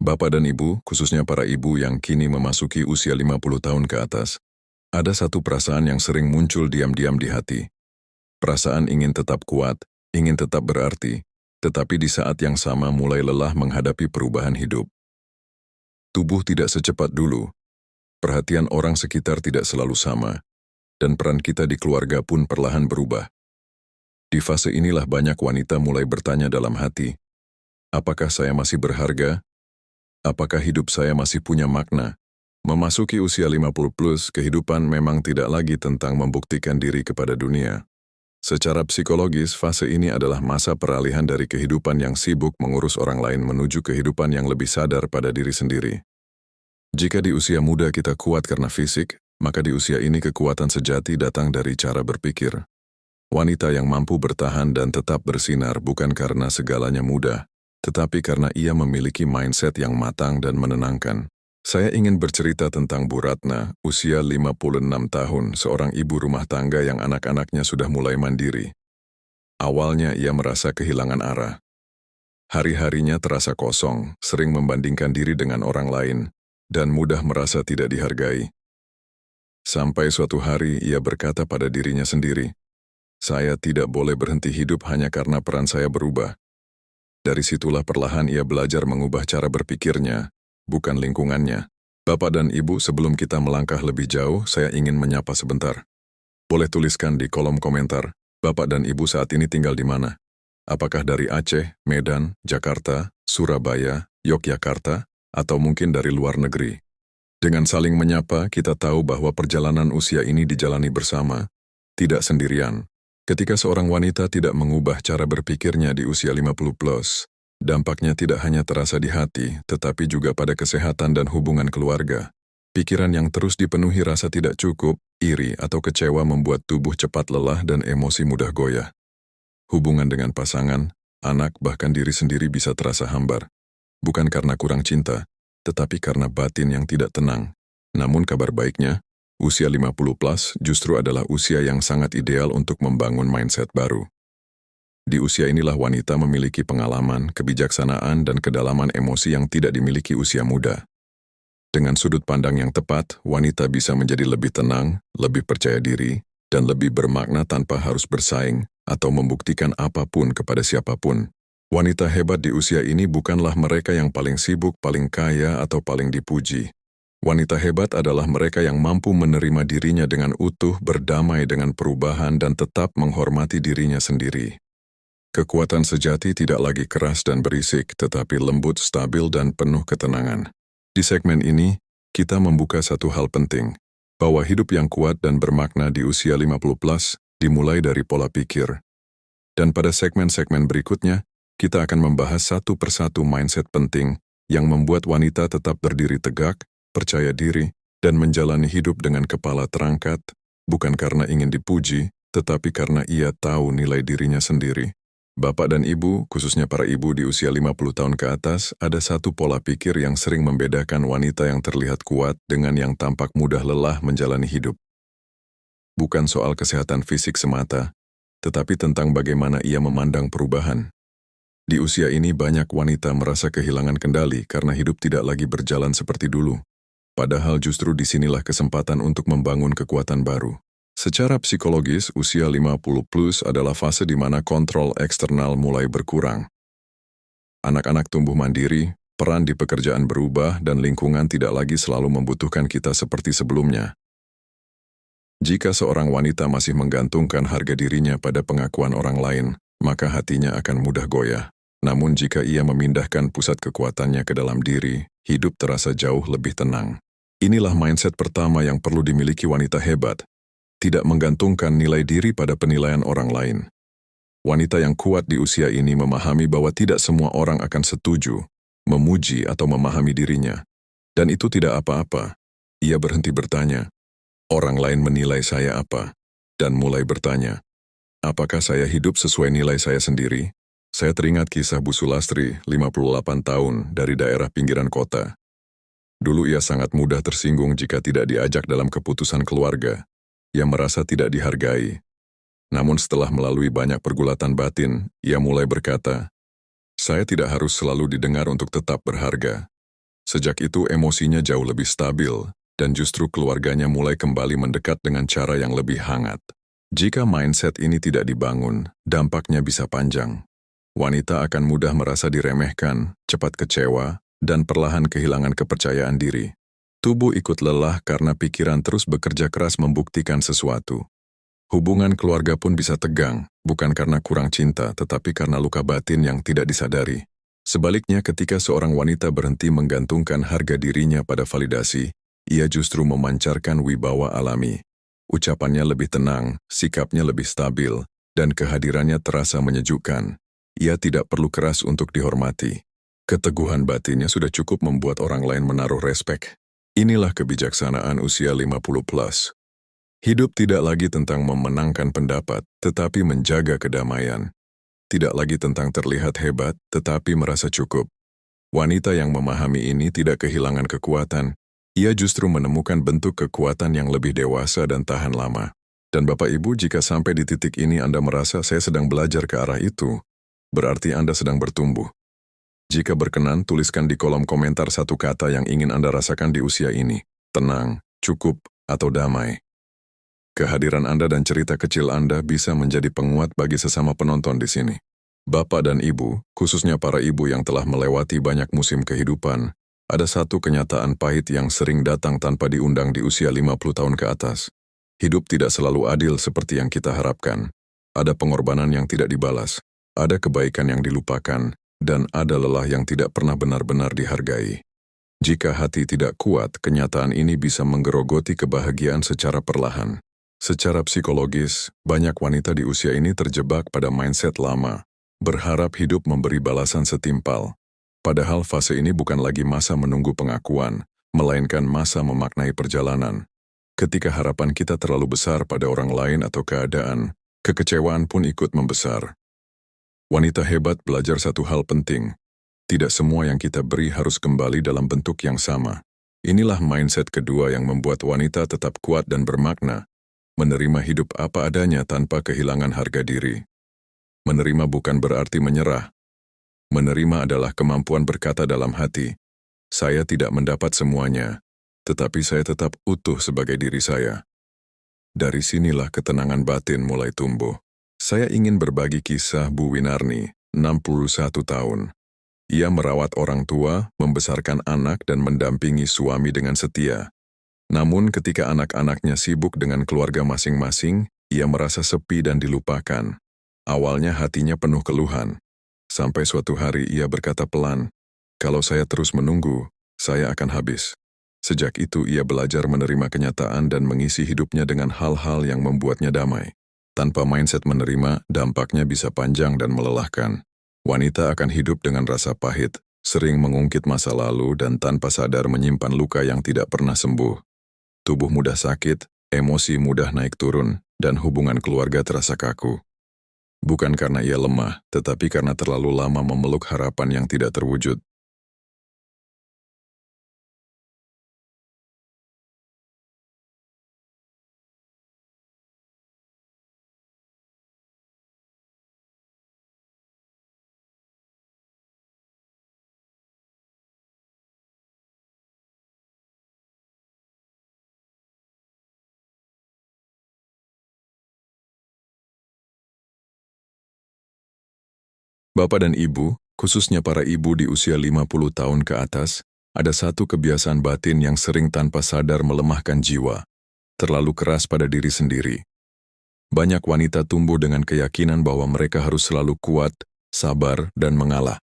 Bapak dan Ibu, khususnya para ibu yang kini memasuki usia 50 tahun ke atas, ada satu perasaan yang sering muncul diam-diam di hati. Perasaan ingin tetap kuat, ingin tetap berarti, tetapi di saat yang sama mulai lelah menghadapi perubahan hidup. Tubuh tidak secepat dulu, perhatian orang sekitar tidak selalu sama, dan peran kita di keluarga pun perlahan berubah. Di fase inilah banyak wanita mulai bertanya dalam hati, apakah saya masih berharga? Apakah hidup saya masih punya makna? Memasuki usia 50 plus, kehidupan memang tidak lagi tentang membuktikan diri kepada dunia. Secara psikologis, fase ini adalah masa peralihan dari kehidupan yang sibuk mengurus orang lain menuju kehidupan yang lebih sadar pada diri sendiri. Jika di usia muda kita kuat karena fisik, maka di usia ini kekuatan sejati datang dari cara berpikir. Wanita yang mampu bertahan dan tetap bersinar bukan karena segalanya mudah, tetapi karena ia memiliki mindset yang matang dan menenangkan. Saya ingin bercerita tentang Bu Ratna, usia 56 tahun, seorang ibu rumah tangga yang anak-anaknya sudah mulai mandiri. Awalnya ia merasa kehilangan arah. Hari-harinya terasa kosong, sering membandingkan diri dengan orang lain, dan mudah merasa tidak dihargai. Sampai suatu hari ia berkata pada dirinya sendiri, "Saya tidak boleh berhenti hidup hanya karena peran saya berubah." Dari situlah perlahan ia belajar mengubah cara berpikirnya, bukan lingkungannya. Bapak dan Ibu, sebelum kita melangkah lebih jauh, saya ingin menyapa sebentar. Boleh tuliskan di kolom komentar, Bapak dan Ibu saat ini tinggal di mana? Apakah dari Aceh, Medan, Jakarta, Surabaya, Yogyakarta, atau mungkin dari luar negeri? Dengan saling menyapa, kita tahu bahwa perjalanan usia ini dijalani bersama, tidak sendirian. Ketika seorang wanita tidak mengubah cara berpikirnya di usia 50 plus, dampaknya tidak hanya terasa di hati, tetapi juga pada kesehatan dan hubungan keluarga. Pikiran yang terus dipenuhi rasa tidak cukup, iri, atau kecewa membuat tubuh cepat lelah dan emosi mudah goyah. Hubungan dengan pasangan, anak, bahkan diri sendiri bisa terasa hambar. Bukan karena kurang cinta, tetapi karena batin yang tidak tenang. Namun kabar baiknya, usia 50 plus justru adalah usia yang sangat ideal untuk membangun mindset baru. Di usia inilah wanita memiliki pengalaman, kebijaksanaan, dan kedalaman emosi yang tidak dimiliki usia muda. Dengan sudut pandang yang tepat, wanita bisa menjadi lebih tenang, lebih percaya diri, dan lebih bermakna tanpa harus bersaing atau membuktikan apapun kepada siapapun. Wanita hebat di usia ini bukanlah mereka yang paling sibuk, paling kaya, atau paling dipuji. Wanita hebat adalah mereka yang mampu menerima dirinya dengan utuh, berdamai dengan perubahan, dan tetap menghormati dirinya sendiri. Kekuatan sejati tidak lagi keras dan berisik, tetapi lembut, stabil, dan penuh ketenangan. Di segmen ini, kita membuka satu hal penting, bahwa hidup yang kuat dan bermakna di usia 50 plus dimulai dari pola pikir. Dan pada segmen-segmen berikutnya, kita akan membahas satu persatu mindset penting yang membuat wanita tetap berdiri tegak, percaya diri, dan menjalani hidup dengan kepala terangkat, bukan karena ingin dipuji, tetapi karena ia tahu nilai dirinya sendiri. Bapak dan Ibu, khususnya para ibu di usia 50 tahun ke atas, ada satu pola pikir yang sering membedakan wanita yang terlihat kuat dengan yang tampak mudah lelah menjalani hidup. Bukan soal kesehatan fisik semata, tetapi tentang bagaimana ia memandang perubahan. Di usia ini banyak wanita merasa kehilangan kendali karena hidup tidak lagi berjalan seperti dulu. Padahal justru disinilah kesempatan untuk membangun kekuatan baru. Secara psikologis, usia 50 plus adalah fase di mana kontrol eksternal mulai berkurang. Anak-anak tumbuh mandiri, peran di pekerjaan berubah, dan lingkungan tidak lagi selalu membutuhkan kita seperti sebelumnya. Jika seorang wanita masih menggantungkan harga dirinya pada pengakuan orang lain, maka hatinya akan mudah goyah. Namun jika ia memindahkan pusat kekuatannya ke dalam diri, hidup terasa jauh lebih tenang. Inilah mindset pertama yang perlu dimiliki wanita hebat, tidak menggantungkan nilai diri pada penilaian orang lain. Wanita yang kuat di usia ini memahami bahwa tidak semua orang akan setuju, memuji, atau memahami dirinya. Dan itu tidak apa-apa. Ia berhenti bertanya, orang lain menilai saya apa? Dan mulai bertanya, apakah saya hidup sesuai nilai saya sendiri? Saya teringat kisah Bu Sulastri, 58 tahun, dari daerah pinggiran kota. Dulu ia sangat mudah tersinggung jika tidak diajak dalam keputusan keluarga. Ia merasa tidak dihargai. Namun setelah melalui banyak pergulatan batin, ia mulai berkata, saya tidak harus selalu didengar untuk tetap berharga. Sejak itu emosinya jauh lebih stabil, dan justru keluarganya mulai kembali mendekat dengan cara yang lebih hangat. Jika mindset ini tidak dibangun, dampaknya bisa panjang. Wanita akan mudah merasa diremehkan, cepat kecewa, dan perlahan kehilangan kepercayaan diri. Tubuh ikut lelah karena pikiran terus bekerja keras membuktikan sesuatu. Hubungan keluarga pun bisa tegang, bukan karena kurang cinta, tetapi karena luka batin yang tidak disadari. Sebaliknya, ketika seorang wanita berhenti menggantungkan harga dirinya pada validasi, ia justru memancarkan wibawa alami. Ucapannya lebih tenang, sikapnya lebih stabil, dan kehadirannya terasa menyejukkan. Ia tidak perlu keras untuk dihormati. Keteguhan batinnya sudah cukup membuat orang lain menaruh respek. Inilah kebijaksanaan usia 50 plus. Hidup tidak lagi tentang memenangkan pendapat, tetapi menjaga kedamaian. Tidak lagi tentang terlihat hebat, tetapi merasa cukup. Wanita yang memahami ini tidak kehilangan kekuatan, ia justru menemukan bentuk kekuatan yang lebih dewasa dan tahan lama. Dan Bapak Ibu, jika sampai di titik ini Anda merasa saya sedang belajar ke arah itu, berarti Anda sedang bertumbuh. Jika berkenan, tuliskan di kolom komentar satu kata yang ingin Anda rasakan di usia ini. Tenang, cukup, atau damai. Kehadiran Anda dan cerita kecil Anda bisa menjadi penguat bagi sesama penonton di sini. Bapak dan Ibu, khususnya para ibu yang telah melewati banyak musim kehidupan, ada satu kenyataan pahit yang sering datang tanpa diundang di usia 50 tahun ke atas. Hidup tidak selalu adil seperti yang kita harapkan. Ada pengorbanan yang tidak dibalas, ada kebaikan yang dilupakan, dan ada lelah yang tidak pernah benar-benar dihargai. Jika hati tidak kuat, kenyataan ini bisa menggerogoti kebahagiaan secara perlahan. Secara psikologis, banyak wanita di usia ini terjebak pada mindset lama, berharap hidup memberi balasan setimpal. Padahal fase ini bukan lagi masa menunggu pengakuan, melainkan masa memaknai perjalanan. Ketika harapan kita terlalu besar pada orang lain atau keadaan, kekecewaan pun ikut membesar. Wanita hebat belajar satu hal penting. Tidak semua yang kita beri harus kembali dalam bentuk yang sama. Inilah mindset kedua yang membuat wanita tetap kuat dan bermakna. Menerima hidup apa adanya tanpa kehilangan harga diri. Menerima bukan berarti menyerah. Menerima adalah kemampuan berkata dalam hati, saya tidak mendapat semuanya, tetapi saya tetap utuh sebagai diri saya. Dari sinilah ketenangan batin mulai tumbuh. Saya ingin berbagi kisah Bu Winarni, 61 tahun. Ia merawat orang tua, membesarkan anak dan mendampingi suami dengan setia. Namun ketika anak-anaknya sibuk dengan keluarga masing-masing, ia merasa sepi dan dilupakan. Awalnya hatinya penuh keluhan. Sampai suatu hari ia berkata pelan, kalau saya terus menunggu, saya akan habis. Sejak itu ia belajar menerima kenyataan dan mengisi hidupnya dengan hal-hal yang membuatnya damai. Tanpa mindset menerima, dampaknya bisa panjang dan melelahkan. Wanita akan hidup dengan rasa pahit, sering mengungkit masa lalu dan tanpa sadar menyimpan luka yang tidak pernah sembuh. Tubuh mudah sakit, emosi mudah naik turun, dan hubungan keluarga terasa kaku. Bukan karena ia lemah, tetapi karena terlalu lama memeluk harapan yang tidak terwujud. Bapak dan Ibu, khususnya para ibu di usia 50 tahun ke atas, ada satu kebiasaan batin yang sering tanpa sadar melemahkan jiwa, terlalu keras pada diri sendiri. Banyak wanita tumbuh dengan keyakinan bahwa mereka harus selalu kuat, sabar, dan mengalah.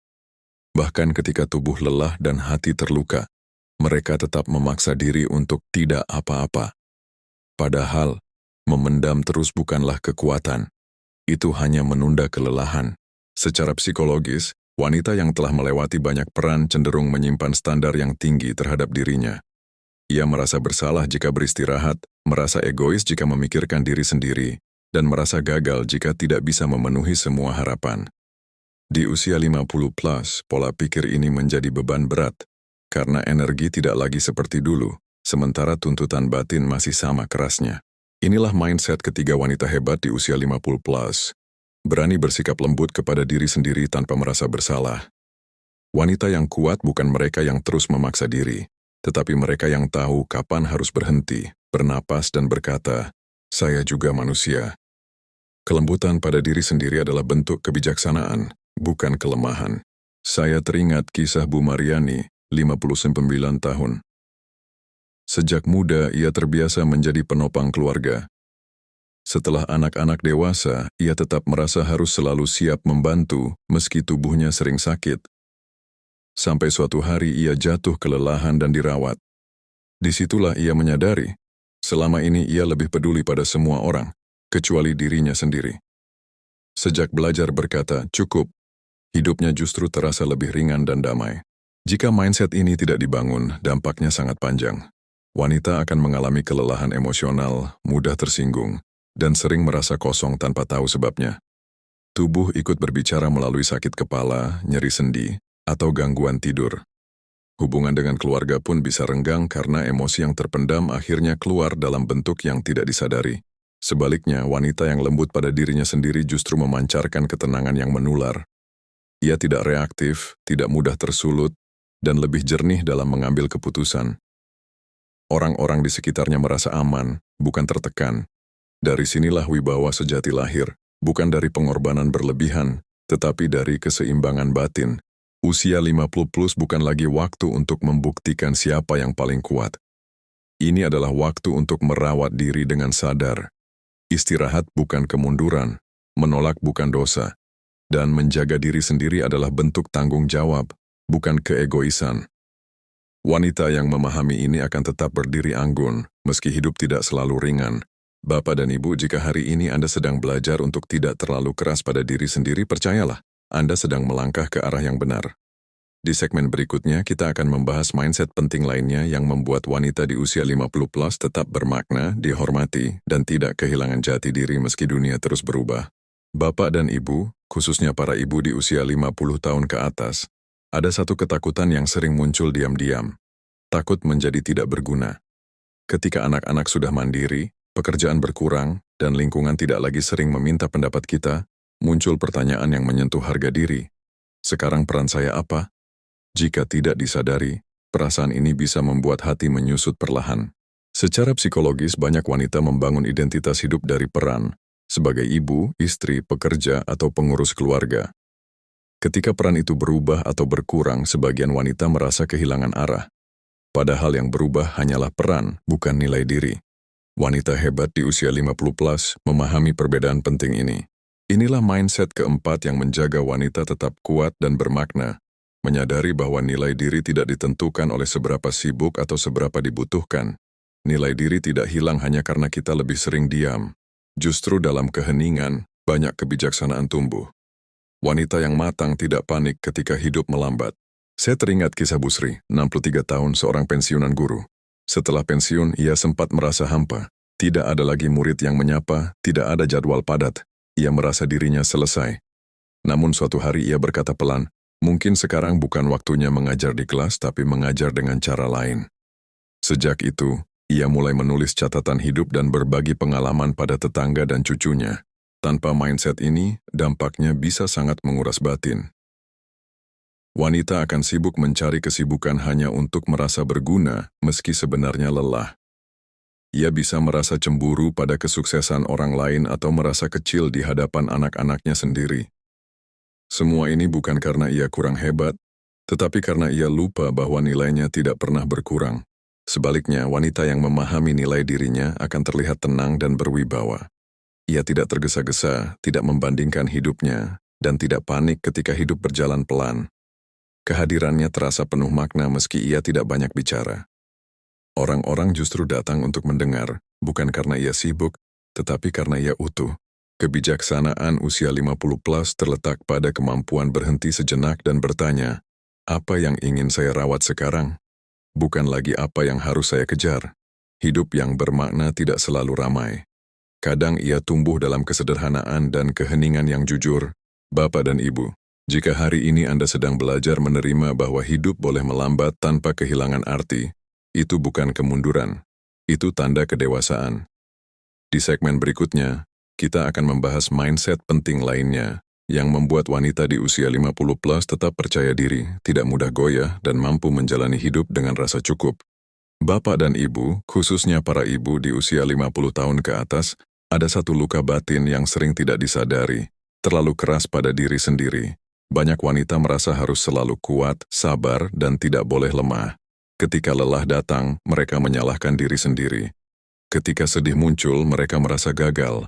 Bahkan ketika tubuh lelah dan hati terluka, mereka tetap memaksa diri untuk tidak apa-apa. Padahal, memendam terus bukanlah kekuatan. Itu hanya menunda kelelahan. Secara psikologis, wanita yang telah melewati banyak peran cenderung menyimpan standar yang tinggi terhadap dirinya. Ia merasa bersalah jika beristirahat, merasa egois jika memikirkan diri sendiri, dan merasa gagal jika tidak bisa memenuhi semua harapan. Di usia 50 plus, pola pikir ini menjadi beban berat, karena energi tidak lagi seperti dulu, sementara tuntutan batin masih sama kerasnya. Inilah mindset ketiga wanita hebat di usia 50 plus. Berani bersikap lembut kepada diri sendiri tanpa merasa bersalah. Wanita yang kuat bukan mereka yang terus memaksa diri, tetapi mereka yang tahu kapan harus berhenti, bernapas dan berkata, "Saya juga manusia." Kelembutan pada diri sendiri adalah bentuk kebijaksanaan, bukan kelemahan. Saya teringat kisah Bu Mariani, 59 tahun. Sejak muda, ia terbiasa menjadi penopang keluarga. Setelah anak-anak dewasa, ia tetap merasa harus selalu siap membantu meski tubuhnya sering sakit. Sampai suatu hari ia jatuh kelelahan dan dirawat. Disitulah ia menyadari, selama ini ia lebih peduli pada semua orang, kecuali dirinya sendiri. Sejak belajar berkata, "Cukup," hidupnya justru terasa lebih ringan dan damai. Jika mindset ini tidak dibangun, dampaknya sangat panjang. Wanita akan mengalami kelelahan emosional, mudah tersinggung, dan sering merasa kosong tanpa tahu sebabnya. Tubuh ikut berbicara melalui sakit kepala, nyeri sendi, atau gangguan tidur. Hubungan dengan keluarga pun bisa renggang karena emosi yang terpendam akhirnya keluar dalam bentuk yang tidak disadari. Sebaliknya, wanita yang lembut pada dirinya sendiri justru memancarkan ketenangan yang menular. Ia tidak reaktif, tidak mudah tersulut, dan lebih jernih dalam mengambil keputusan. Orang-orang di sekitarnya merasa aman, bukan tertekan. Dari sinilah wibawa sejati lahir, bukan dari pengorbanan berlebihan, tetapi dari keseimbangan batin. Usia 50 plus bukan lagi waktu untuk membuktikan siapa yang paling kuat. Ini adalah waktu untuk merawat diri dengan sadar. Istirahat bukan kemunduran, menolak bukan dosa, dan menjaga diri sendiri adalah bentuk tanggung jawab, bukan keegoisan. Wanita yang memahami ini akan tetap berdiri anggun, meski hidup tidak selalu ringan. Bapak dan Ibu, jika hari ini Anda sedang belajar untuk tidak terlalu keras pada diri sendiri, percayalah, Anda sedang melangkah ke arah yang benar. Di segmen berikutnya, kita akan membahas mindset penting lainnya yang membuat wanita di usia 50 plus tetap bermakna, dihormati, dan tidak kehilangan jati diri meski dunia terus berubah. Bapak dan Ibu, khususnya para ibu di usia 50 tahun ke atas, ada satu ketakutan yang sering muncul diam-diam. Takut menjadi tidak berguna. Ketika anak-anak sudah mandiri, pekerjaan berkurang, dan lingkungan tidak lagi sering meminta pendapat kita, muncul pertanyaan yang menyentuh harga diri. Sekarang peran saya apa? Jika tidak disadari, perasaan ini bisa membuat hati menyusut perlahan. Secara psikologis, banyak wanita membangun identitas hidup dari peran, sebagai ibu, istri, pekerja, atau pengurus keluarga. Ketika peran itu berubah atau berkurang, sebagian wanita merasa kehilangan arah. Padahal yang berubah hanyalah peran, bukan nilai diri. Wanita hebat di usia 50 plus memahami perbedaan penting ini. Inilah mindset keempat yang menjaga wanita tetap kuat dan bermakna, menyadari bahwa nilai diri tidak ditentukan oleh seberapa sibuk atau seberapa dibutuhkan. Nilai diri tidak hilang hanya karena kita lebih sering diam. Justru dalam keheningan, banyak kebijaksanaan tumbuh. Wanita yang matang tidak panik ketika hidup melambat. Saya teringat kisah Bu Sri, 63 tahun, seorang pensiunan guru. Setelah pensiun, ia sempat merasa hampa. Tidak ada lagi murid yang menyapa, tidak ada jadwal padat. Ia merasa dirinya selesai. Namun suatu hari ia berkata pelan, "Mungkin sekarang bukan waktunya mengajar di kelas, tapi mengajar dengan cara lain." Sejak itu, ia mulai menulis catatan hidup dan berbagi pengalaman pada tetangga dan cucunya. Tanpa mindset ini, dampaknya bisa sangat menguras batin. Wanita akan sibuk mencari kesibukan hanya untuk merasa berguna, meski sebenarnya lelah. Ia bisa merasa cemburu pada kesuksesan orang lain atau merasa kecil di hadapan anak-anaknya sendiri. Semua ini bukan karena ia kurang hebat, tetapi karena ia lupa bahwa nilainya tidak pernah berkurang. Sebaliknya, wanita yang memahami nilai dirinya akan terlihat tenang dan berwibawa. Ia tidak tergesa-gesa, tidak membandingkan hidupnya, dan tidak panik ketika hidup berjalan pelan. Kehadirannya terasa penuh makna meski ia tidak banyak bicara. Orang-orang justru datang untuk mendengar, bukan karena ia sibuk, tetapi karena ia utuh. Kebijaksanaan usia 50 plus terletak pada kemampuan berhenti sejenak dan bertanya, apa yang ingin saya rawat sekarang? Bukan lagi apa yang harus saya kejar. Hidup yang bermakna tidak selalu ramai. Kadang ia tumbuh dalam kesederhanaan dan keheningan yang jujur. Bapak dan Ibu, jika hari ini Anda sedang belajar menerima bahwa hidup boleh melambat tanpa kehilangan arti, itu bukan kemunduran, itu tanda kedewasaan. Di segmen berikutnya, kita akan membahas mindset penting lainnya yang membuat wanita di usia 50 plus tetap percaya diri, tidak mudah goyah, dan mampu menjalani hidup dengan rasa cukup. Bapak dan ibu, khususnya para ibu di usia 50 tahun ke atas, ada satu luka batin yang sering tidak disadari, terlalu keras pada diri sendiri. Banyak wanita merasa harus selalu kuat, sabar, dan tidak boleh lemah. Ketika lelah datang, mereka menyalahkan diri sendiri. Ketika sedih muncul, mereka merasa gagal.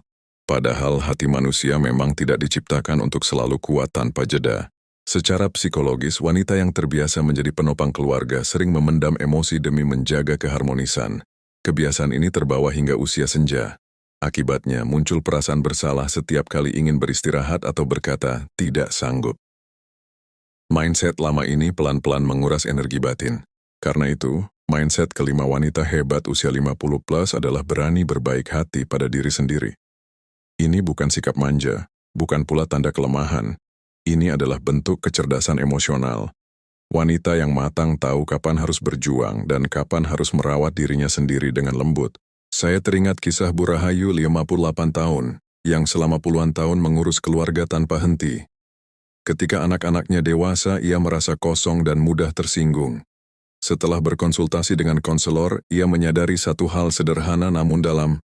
Padahal hati manusia memang tidak diciptakan untuk selalu kuat tanpa jeda. Secara psikologis, wanita yang terbiasa menjadi penopang keluarga sering memendam emosi demi menjaga keharmonisan. Kebiasaan ini terbawa hingga usia senja. Akibatnya, muncul perasaan bersalah setiap kali ingin beristirahat atau berkata, tidak sanggup. Mindset lama ini pelan-pelan menguras energi batin. Karena itu, mindset kelima wanita hebat usia 50 plus adalah berani berbaik hati pada diri sendiri. Ini bukan sikap manja, bukan pula tanda kelemahan. Ini adalah bentuk kecerdasan emosional. Wanita yang matang tahu kapan harus berjuang dan kapan harus merawat dirinya sendiri dengan lembut. Saya teringat kisah Bu Rahayu 58 tahun, yang selama puluhan tahun mengurus keluarga tanpa henti. Ketika anak-anaknya dewasa, ia merasa kosong dan mudah tersinggung. Setelah berkonsultasi dengan konselor, ia menyadari satu hal sederhana namun dalam.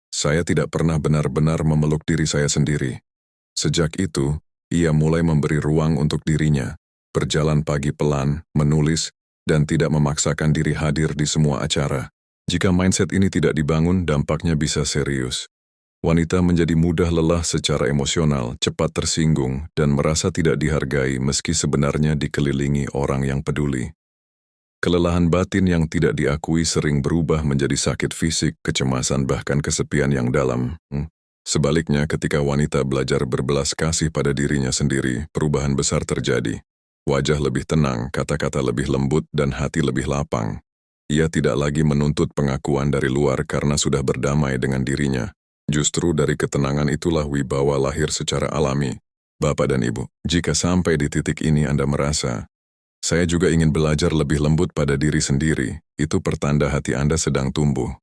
Saya tidak pernah benar-benar memeluk diri saya sendiri. Sejak itu, ia mulai memberi ruang untuk dirinya, berjalan pagi pelan, menulis, dan tidak memaksakan diri hadir di semua acara. Jika mindset ini tidak dibangun, dampaknya bisa serius. Wanita menjadi mudah lelah secara emosional, cepat tersinggung, dan merasa tidak dihargai meski sebenarnya dikelilingi orang yang peduli. Kelelahan batin yang tidak diakui sering berubah menjadi sakit fisik, kecemasan, bahkan kesepian yang dalam. Sebaliknya, ketika wanita belajar berbelas kasih pada dirinya sendiri, perubahan besar terjadi. Wajah lebih tenang, kata-kata lebih lembut, dan hati lebih lapang. Ia tidak lagi menuntut pengakuan dari luar karena sudah berdamai dengan dirinya. Justru dari ketenangan itulah wibawa lahir secara alami. Bapak dan Ibu, jika sampai di titik ini Anda merasa, saya juga ingin belajar lebih lembut pada diri sendiri, itu pertanda hati Anda sedang tumbuh.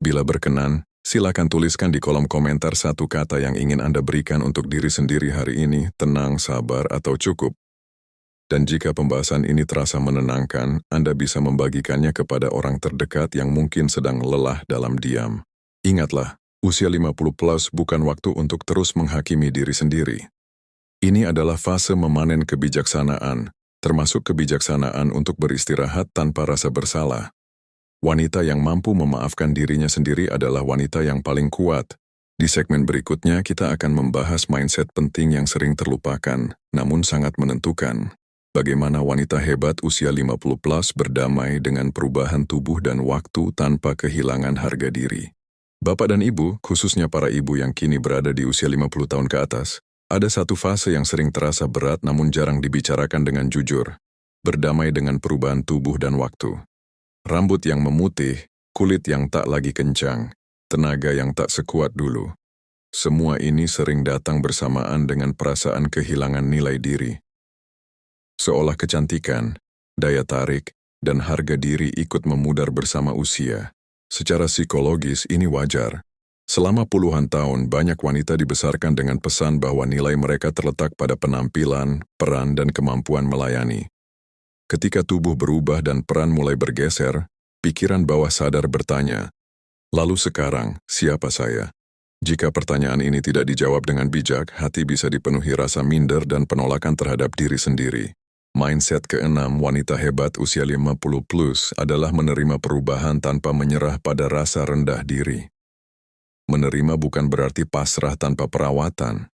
Bila berkenan, silakan tuliskan di kolom komentar satu kata yang ingin Anda berikan untuk diri sendiri hari ini, tenang, sabar, atau cukup. Dan jika pembahasan ini terasa menenangkan, Anda bisa membagikannya kepada orang terdekat yang mungkin sedang lelah dalam diam. Ingatlah, usia 50 plus bukan waktu untuk terus menghakimi diri sendiri. Ini adalah fase memanen kebijaksanaan, termasuk kebijaksanaan untuk beristirahat tanpa rasa bersalah. Wanita yang mampu memaafkan dirinya sendiri adalah wanita yang paling kuat. Di segmen berikutnya kita akan membahas mindset penting yang sering terlupakan, namun sangat menentukan. Bagaimana wanita hebat usia 50 plus berdamai dengan perubahan tubuh dan waktu tanpa kehilangan harga diri. Bapak dan Ibu, khususnya para ibu yang kini berada di usia 50 tahun ke atas, ada satu fase yang sering terasa berat namun jarang dibicarakan dengan jujur. Berdamai dengan perubahan tubuh dan waktu. Rambut yang memutih, kulit yang tak lagi kencang, tenaga yang tak sekuat dulu. Semua ini sering datang bersamaan dengan perasaan kehilangan nilai diri. Seolah kecantikan, daya tarik, dan harga diri ikut memudar bersama usia. Secara psikologis ini wajar. Selama puluhan tahun, banyak wanita dibesarkan dengan pesan bahwa nilai mereka terletak pada penampilan, peran, dan kemampuan melayani. Ketika tubuh berubah dan peran mulai bergeser, pikiran bawah sadar bertanya, lalu sekarang, siapa saya? Jika pertanyaan ini tidak dijawab dengan bijak, hati bisa dipenuhi rasa minder dan penolakan terhadap diri sendiri. Mindset keenam wanita hebat usia 50 plus adalah menerima perubahan tanpa menyerah pada rasa rendah diri. Menerima bukan berarti pasrah tanpa perawatan.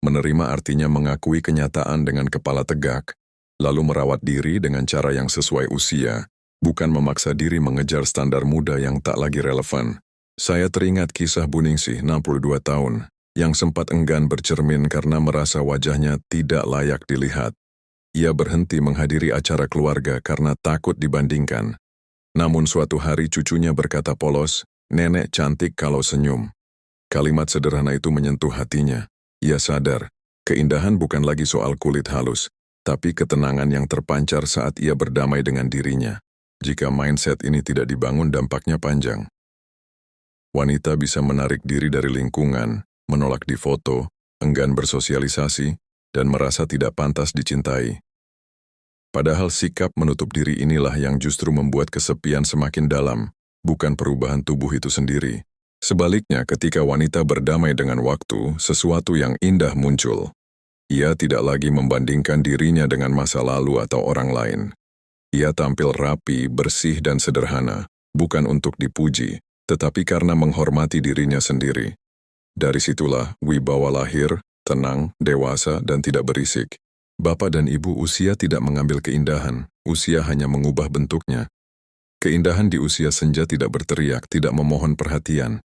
Menerima artinya mengakui kenyataan dengan kepala tegak, lalu merawat diri dengan cara yang sesuai usia, bukan memaksa diri mengejar standar muda yang tak lagi relevan. Saya teringat kisah Bu Ningsih, 62 tahun, yang sempat enggan bercermin karena merasa wajahnya tidak layak dilihat. Ia berhenti menghadiri acara keluarga karena takut dibandingkan. Namun suatu hari cucunya berkata polos, "Nenek cantik kalau senyum." Kalimat sederhana itu menyentuh hatinya. Ia sadar, keindahan bukan lagi soal kulit halus, tapi ketenangan yang terpancar saat ia berdamai dengan dirinya. Jika mindset ini tidak dibangun, dampaknya panjang. Wanita bisa menarik diri dari lingkungan, menolak difoto, enggan bersosialisasi, dan merasa tidak pantas dicintai. Padahal sikap menutup diri inilah yang justru membuat kesepian semakin dalam, bukan perubahan tubuh itu sendiri. Sebaliknya, ketika wanita berdamai dengan waktu, sesuatu yang indah muncul. Ia tidak lagi membandingkan dirinya dengan masa lalu atau orang lain. Ia tampil rapi, bersih, dan sederhana, bukan untuk dipuji, tetapi karena menghormati dirinya sendiri. Dari situlah wibawa lahir, tenang, dewasa, dan tidak berisik. Bapak dan ibu usia tidak mengambil keindahan, usia hanya mengubah bentuknya. Keindahan di usia senja tidak berteriak, tidak memohon perhatian.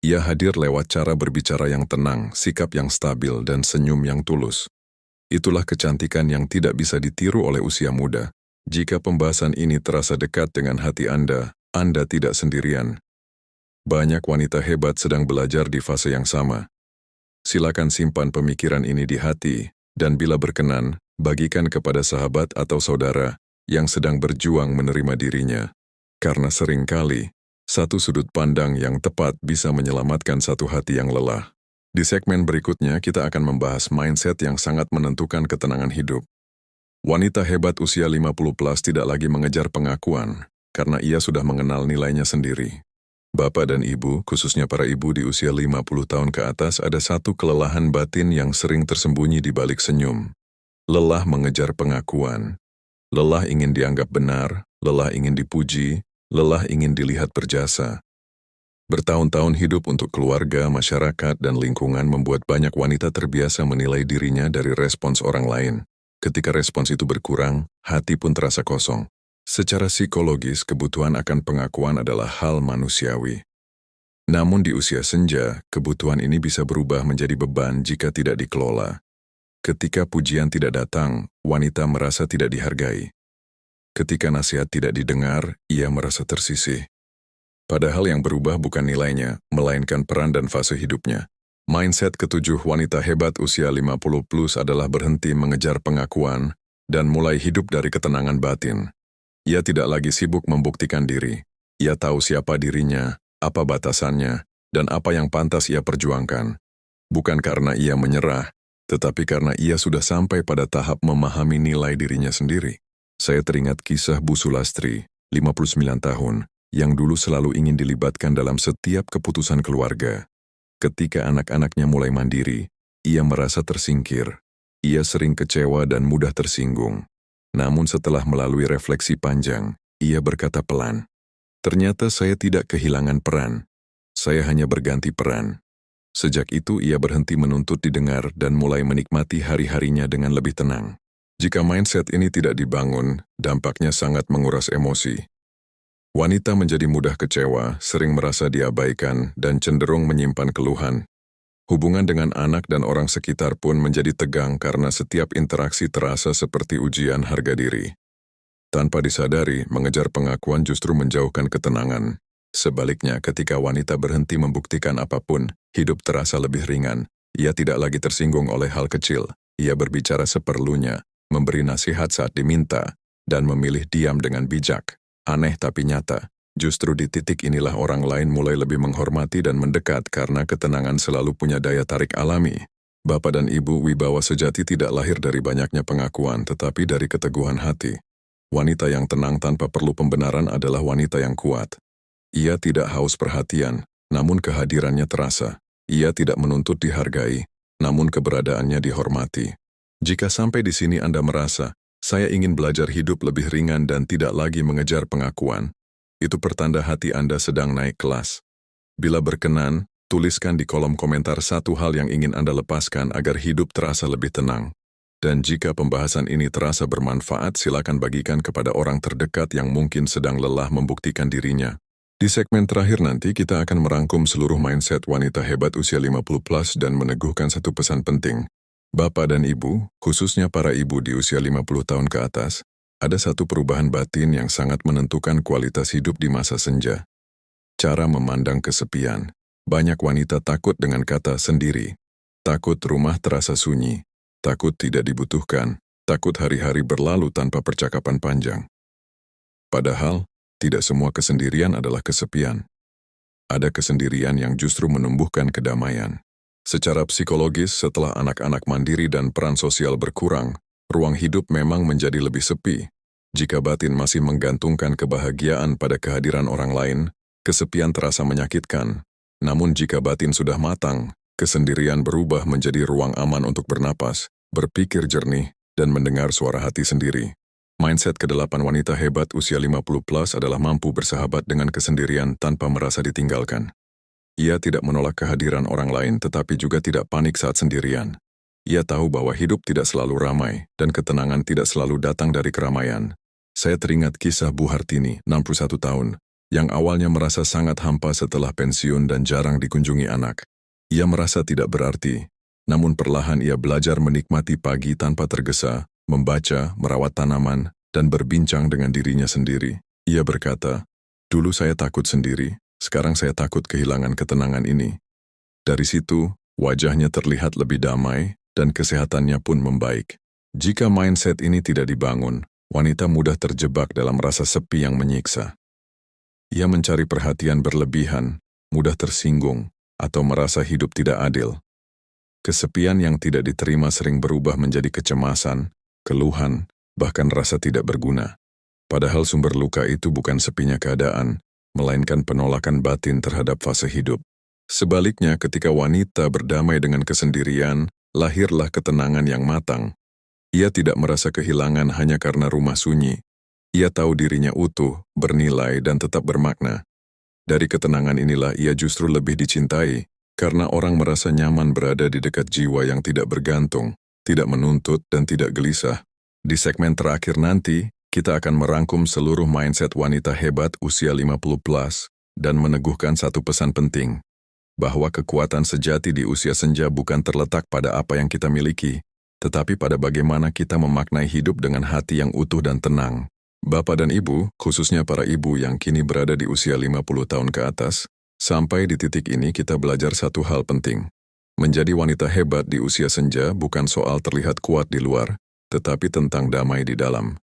Ia hadir lewat cara berbicara yang tenang, sikap yang stabil, dan senyum yang tulus. Itulah kecantikan yang tidak bisa ditiru oleh usia muda. Jika pembahasan ini terasa dekat dengan hati Anda tidak sendirian. Banyak wanita hebat sedang belajar di fase yang sama. Silakan simpan pemikiran ini di hati, dan bila berkenan, bagikan kepada sahabat atau saudara yang sedang berjuang menerima dirinya. Karena seringkali, satu sudut pandang yang tepat bisa menyelamatkan satu hati yang lelah. Di segmen berikutnya, kita akan membahas mindset yang sangat menentukan ketenangan hidup. Wanita hebat usia 50 plus tidak lagi mengejar pengakuan, karena ia sudah mengenal nilainya sendiri. Bapak dan ibu, khususnya para ibu di usia 50 tahun ke atas, ada satu kelelahan batin yang sering tersembunyi di balik senyum. Lelah mengejar pengakuan. Lelah ingin dianggap benar, lelah ingin dipuji, lelah ingin dilihat berjasa. Bertahun-tahun hidup untuk keluarga, masyarakat, dan lingkungan membuat banyak wanita terbiasa menilai dirinya dari respons orang lain. Ketika respons itu berkurang, hati pun terasa kosong. Secara psikologis, kebutuhan akan pengakuan adalah hal manusiawi. Namun di usia senja, kebutuhan ini bisa berubah menjadi beban jika tidak dikelola. Ketika pujian tidak datang, wanita merasa tidak dihargai. Ketika nasihat tidak didengar, ia merasa tersisih. Padahal yang berubah bukan nilainya, melainkan peran dan fase hidupnya. Mindset ketujuh wanita hebat usia 50 plus adalah berhenti mengejar pengakuan dan mulai hidup dari ketenangan batin. Ia tidak lagi sibuk membuktikan diri. Ia tahu siapa dirinya, apa batasannya, dan apa yang pantas ia perjuangkan. Bukan karena ia menyerah, tetapi karena ia sudah sampai pada tahap memahami nilai dirinya sendiri. Saya teringat kisah Bu Sulastri, 59 tahun, yang dulu selalu ingin dilibatkan dalam setiap keputusan keluarga. Ketika anak-anaknya mulai mandiri, ia merasa tersingkir. Ia sering kecewa dan mudah tersinggung. Namun setelah melalui refleksi panjang, ia berkata pelan, "Ternyata saya tidak kehilangan peran. Saya hanya berganti peran." Sejak itu ia berhenti menuntut didengar dan mulai menikmati hari-harinya dengan lebih tenang. Jika mindset ini tidak dibangun, dampaknya sangat menguras emosi. Wanita menjadi mudah kecewa, sering merasa diabaikan, dan cenderung menyimpan keluhan. Hubungan dengan anak dan orang sekitar pun menjadi tegang karena setiap interaksi terasa seperti ujian harga diri. Tanpa disadari, mengejar pengakuan justru menjauhkan ketenangan. Sebaliknya, ketika wanita berhenti membuktikan apapun, hidup terasa lebih ringan. Ia tidak lagi tersinggung oleh hal kecil. Ia berbicara seperlunya, memberi nasihat saat diminta, dan memilih diam dengan bijak. Aneh tapi nyata. Justru di titik inilah orang lain mulai lebih menghormati dan mendekat karena ketenangan selalu punya daya tarik alami. Bapak dan ibu, wibawa sejati tidak lahir dari banyaknya pengakuan, tetapi dari keteguhan hati. Wanita yang tenang tanpa perlu pembenaran adalah wanita yang kuat. Ia tidak haus perhatian, namun kehadirannya terasa. Ia tidak menuntut dihargai, namun keberadaannya dihormati. Jika sampai di sini Anda merasa, saya ingin belajar hidup lebih ringan dan tidak lagi mengejar pengakuan, itu pertanda hati Anda sedang naik kelas. Bila berkenan, tuliskan di kolom komentar satu hal yang ingin Anda lepaskan agar hidup terasa lebih tenang. Dan jika pembahasan ini terasa bermanfaat, silakan bagikan kepada orang terdekat yang mungkin sedang lelah membuktikan dirinya. Di segmen terakhir nanti kita akan merangkum seluruh mindset wanita hebat usia 50 plus dan meneguhkan satu pesan penting. Bapak dan ibu, khususnya para ibu di usia 50 tahun ke atas, ada satu perubahan batin yang sangat menentukan kualitas hidup di masa senja. Cara memandang kesepian. Banyak wanita takut dengan kata sendiri. Takut rumah terasa sunyi. Takut tidak dibutuhkan. Takut hari-hari berlalu tanpa percakapan panjang. Padahal, tidak semua kesendirian adalah kesepian. Ada kesendirian yang justru menumbuhkan kedamaian. Secara psikologis, setelah anak-anak mandiri dan peran sosial berkurang, ruang hidup memang menjadi lebih sepi. Jika batin masih menggantungkan kebahagiaan pada kehadiran orang lain, kesepian terasa menyakitkan. Namun jika batin sudah matang, kesendirian berubah menjadi ruang aman untuk bernapas, berpikir jernih, dan mendengar suara hati sendiri. Mindset ke-8 wanita hebat usia 50 plus adalah mampu bersahabat dengan kesendirian tanpa merasa ditinggalkan. Ia tidak menolak kehadiran orang lain tetapi juga tidak panik saat sendirian. Ia tahu bahwa hidup tidak selalu ramai dan ketenangan tidak selalu datang dari keramaian. Saya teringat kisah Bu Hartini, 61 tahun, yang awalnya merasa sangat hampa setelah pensiun dan jarang dikunjungi anak. Ia merasa tidak berarti, namun perlahan ia belajar menikmati pagi tanpa tergesa, membaca, merawat tanaman, dan berbincang dengan dirinya sendiri. Ia berkata, "Dulu saya takut sendiri, sekarang saya takut kehilangan ketenangan ini." Dari situ, wajahnya terlihat lebih damai, dan kesehatannya pun membaik. Jika mindset ini tidak dibangun, wanita mudah terjebak dalam rasa sepi yang menyiksa. Ia mencari perhatian berlebihan, mudah tersinggung, atau merasa hidup tidak adil. Kesepian yang tidak diterima sering berubah menjadi kecemasan, keluhan, bahkan rasa tidak berguna. Padahal sumber luka itu bukan sepinya keadaan, melainkan penolakan batin terhadap fase hidup. Sebaliknya, ketika wanita berdamai dengan kesendirian, lahirlah ketenangan yang matang. Ia tidak merasa kehilangan hanya karena rumah sunyi. Ia tahu dirinya utuh, bernilai, dan tetap bermakna. Dari ketenangan inilah ia justru lebih dicintai, karena orang merasa nyaman berada di dekat jiwa yang tidak bergantung, tidak menuntut, dan tidak gelisah. Di segmen terakhir nanti, kita akan merangkum seluruh mindset wanita hebat usia 50 plus dan meneguhkan satu pesan penting, bahwa kekuatan sejati di usia senja bukan terletak pada apa yang kita miliki, tetapi pada bagaimana kita memaknai hidup dengan hati yang utuh dan tenang. Bapak dan Ibu, khususnya para ibu yang kini berada di usia 50 tahun ke atas, sampai di titik ini kita belajar satu hal penting. Menjadi wanita hebat di usia senja bukan soal terlihat kuat di luar, tetapi tentang damai di dalam.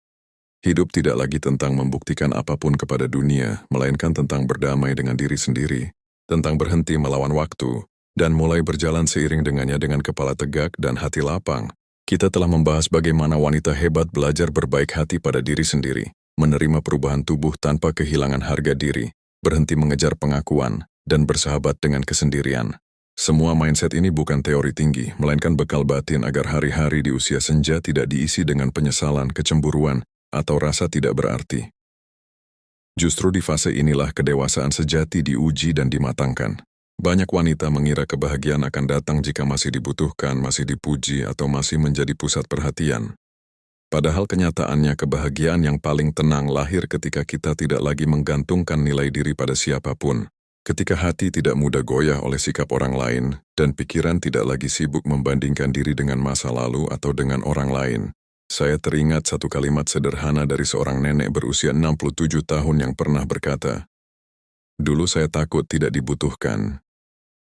Hidup tidak lagi tentang membuktikan apapun kepada dunia, melainkan tentang berdamai dengan diri sendiri, tentang berhenti melawan waktu, dan mulai berjalan seiring dengannya dengan kepala tegak dan hati lapang. Kita telah membahas bagaimana wanita hebat belajar berbaik hati pada diri sendiri, menerima perubahan tubuh tanpa kehilangan harga diri, berhenti mengejar pengakuan, dan bersahabat dengan kesendirian. Semua mindset ini bukan teori tinggi, melainkan bekal batin agar hari-hari di usia senja tidak diisi dengan penyesalan, kecemburuan, atau rasa tidak berarti. Justru di fase inilah kedewasaan sejati diuji dan dimatangkan. Banyak wanita mengira kebahagiaan akan datang jika masih dibutuhkan, masih dipuji, atau masih menjadi pusat perhatian. Padahal kenyataannya kebahagiaan yang paling tenang lahir ketika kita tidak lagi menggantungkan nilai diri pada siapapun. Ketika hati tidak mudah goyah oleh sikap orang lain, dan pikiran tidak lagi sibuk membandingkan diri dengan masa lalu atau dengan orang lain. Saya teringat satu kalimat sederhana dari seorang nenek berusia 67 tahun yang pernah berkata, "Dulu saya takut tidak dibutuhkan.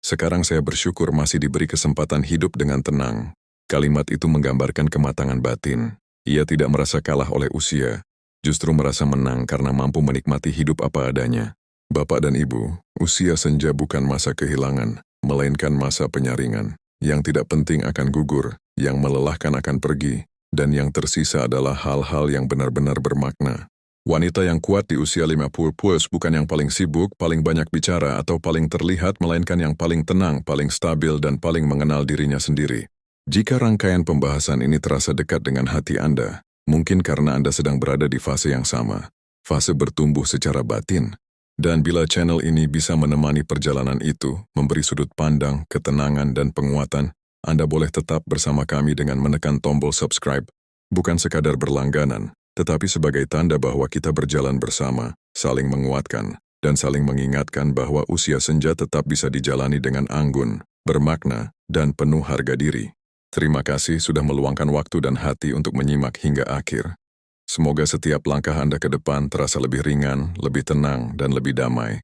Sekarang saya bersyukur masih diberi kesempatan hidup dengan tenang." Kalimat itu menggambarkan kematangan batin. Ia tidak merasa kalah oleh usia, justru merasa menang karena mampu menikmati hidup apa adanya. Bapak dan Ibu, usia senja bukan masa kehilangan, melainkan masa penyaringan. Yang tidak penting akan gugur, yang melelahkan akan pergi, dan yang tersisa adalah hal-hal yang benar-benar bermakna. Wanita yang kuat di usia 50 plus bukan yang paling sibuk, paling banyak bicara, atau paling terlihat, melainkan yang paling tenang, paling stabil, dan paling mengenal dirinya sendiri. Jika rangkaian pembahasan ini terasa dekat dengan hati Anda, mungkin karena Anda sedang berada di fase yang sama, fase bertumbuh secara batin. Dan bila channel ini bisa menemani perjalanan itu, memberi sudut pandang, ketenangan, dan penguatan, Anda boleh tetap bersama kami dengan menekan tombol subscribe, bukan sekadar berlangganan, tetapi sebagai tanda bahwa kita berjalan bersama, saling menguatkan, dan saling mengingatkan bahwa usia senja tetap bisa dijalani dengan anggun, bermakna, dan penuh harga diri. Terima kasih sudah meluangkan waktu dan hati untuk menyimak hingga akhir. Semoga setiap langkah Anda ke depan terasa lebih ringan, lebih tenang, dan lebih damai.